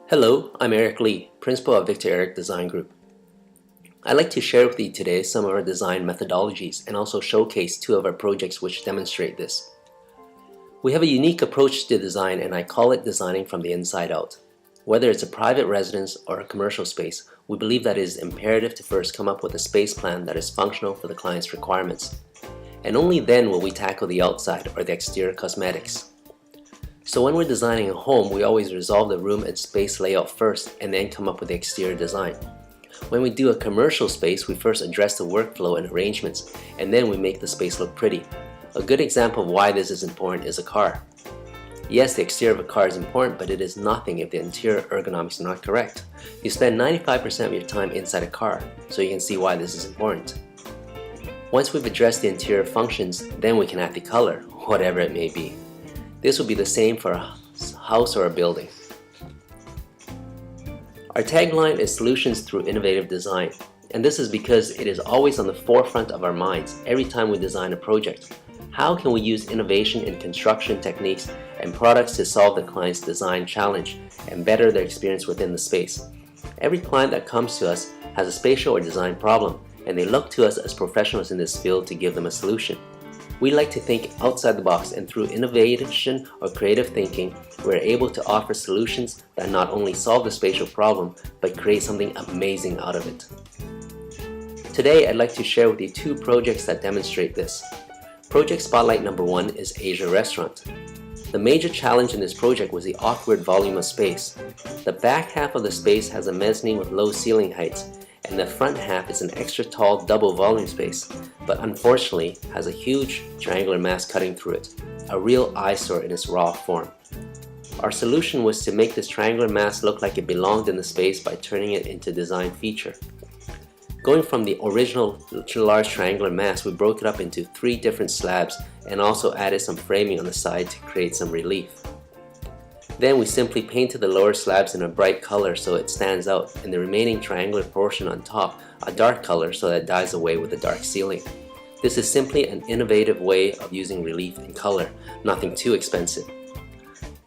Hello, I'm Eric Lee, Principal of VictorEric Design Group. I'd like to share with you today some of our design methodologies and also showcase two of our projects which demonstrate this. We have a unique approach to design, and I call it designing from the inside out. Whether it's a private residence or a commercial space, we believe that it is imperative to first come up with a space plan that is functional for the client's requirements. And only then will we tackle the outside or the exterior cosmetics. So when we're designing a home, we always resolve the room and space layout first and then come up with the exterior design. When we do a commercial space, we first address the workflow and arrangements, and then we make the space look pretty. A good example of why this is important is a car. Yes, the exterior of a car is important, but it is nothing if the interior ergonomics are not correct. You spend 95% of your time inside a car, so you can see why this is important. Once we've addressed the interior functions, then we can add the color, whatever it may be. This will be the same for a house or a building. Our tagline is Solutions Through Innovative Design, and this is because it is always on the forefront of our minds every time we design a project. How can we use innovation in construction techniques and products to solve the client's design challenge and better their experience within the space? Every client that comes to us has a spatial or design problem, and they look to us as professionals in this field to give them a solution. We like to think outside the box, and through innovation or creative thinking, we're able to offer solutions that not only solve the spatial problem, but create something amazing out of it. Today, I'd like to share with you two projects that demonstrate this. Project Spotlight number 1 is Asia Restaurant. The major challenge in this project was the awkward volume of space. The back half of the space has a mezzanine with low ceiling heights, and the front half is an extra tall double volume space, but unfortunately has a huge triangular mass cutting through it, a real eyesore in its raw form. Our solution was to make this triangular mass look like it belonged in the space by turning it into a design feature. Going from the original large triangular mass, we broke it up into 3 different slabs and also added some framing on the side to create some relief. Then we simply painted the lower slabs in a bright color so it stands out, and the remaining triangular portion on top a dark color so that it dies away with the dark ceiling. This is simply an innovative way of using relief and color, nothing too expensive.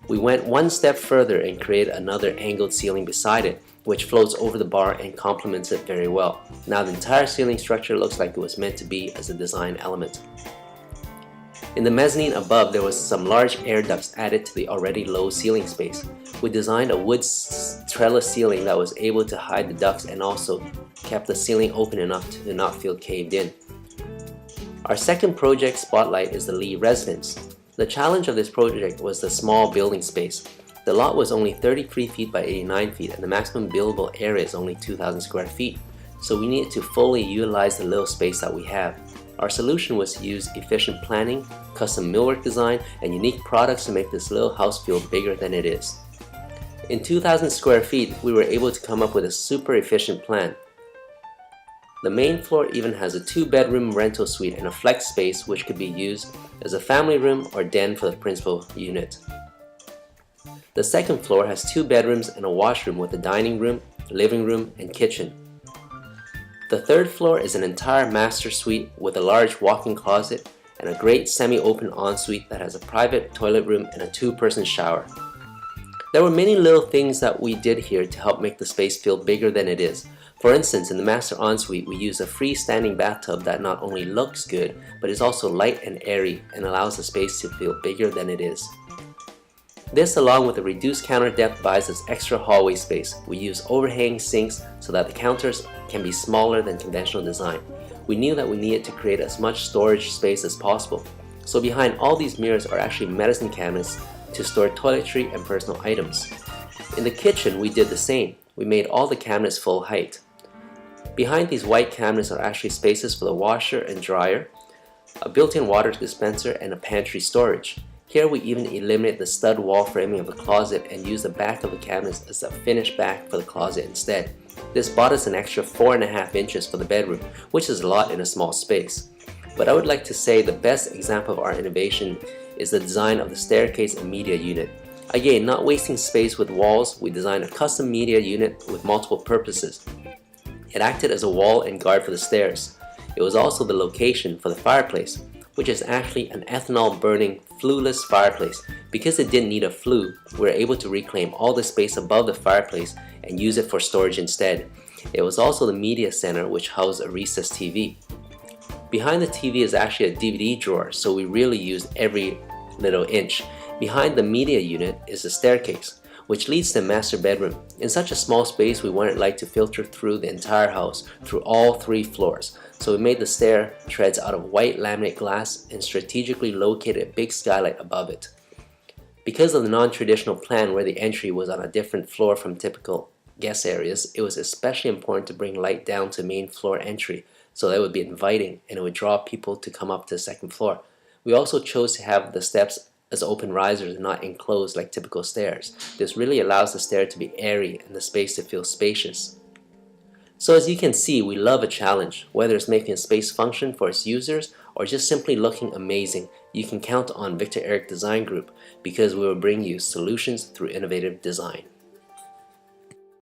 We went one step further and created another angled ceiling beside it, which floats over the bar and complements it very well. Now the entire ceiling structure looks like it was meant to be as a design element. In the mezzanine above, there was some large air ducts added to the already low ceiling space. We designed a wood trellis ceiling that was able to hide the ducts and also kept the ceiling open enough to not feel caved in. Our second project Spotlight is the Lee Residence. The challenge of this project was the small building space. The lot was only 33 feet by 89 feet, and the maximum buildable area is only 2,000 square feet. So we needed to fully utilize the little space that we have. Our solution was to use efficient planning, custom millwork design, and unique products to make this little house feel bigger than it is. In 2,000 square feet, we were able to come up with a super efficient plan. The main floor even has a 2-bedroom rental suite and a flex space which could be used as a family room or den for the principal unit. The second floor has 2 bedrooms and a washroom with a dining room, living room, and kitchen. The third floor is an entire master suite with a large walk-in closet and a great semi-open ensuite that has a private toilet room and a 2-person shower. There were many little things that we did here to help make the space feel bigger than it is. For instance, in the master ensuite, we use a freestanding bathtub that not only looks good, but is also light and airy and allows the space to feel bigger than it is. This, along with a reduced counter depth, buys us extra hallway space. We use overhang sinks so that the counters can be smaller than conventional design. We knew that we needed to create as much storage space as possible. So behind all these mirrors are actually medicine cabinets to store toiletry and personal items. In the kitchen, we did the same. We made all the cabinets full height. Behind these white cabinets are actually spaces for the washer and dryer, a built-in water dispenser, and a pantry storage. Here we even eliminate the stud wall framing of the closet and use the back of the cabinets as a finished back for the closet instead. This bought us an extra 4.5 inches for the bedroom, which is a lot in a small space. But I would like to say the best example of our innovation is the design of the staircase and media unit. Again, not wasting space with walls, we designed a custom media unit with multiple purposes. It acted as a wall and guard for the stairs. It was also the location for the fireplace, which is actually an ethanol burning flueless fireplace. Because it didn't need a flue, we were able to reclaim all the space above the fireplace and use it for storage instead. It was also the media center, which housed a recessed TV. Behind the TV is actually a DVD drawer, so we really used every little inch. Behind the media unit is the staircase, which leads to the master bedroom. In such a small space, we wanted light to filter through the entire house, through all 3 floors. So we made the stair treads out of white laminate glass and strategically located a big skylight above it. Because of the non-traditional plan where the entry was on a different floor from typical guest areas, it was especially important to bring light down to main floor entry so that it would be inviting and it would draw people to come up to the 2nd floor. We also chose to have the steps as open risers and not enclosed like typical stairs. This really allows the stair to be airy and the space to feel spacious. So as you can see, we love a challenge. Whether it's making a space function for its users or just simply looking amazing, you can count on VictorEric Design Group because we will bring you solutions through innovative design.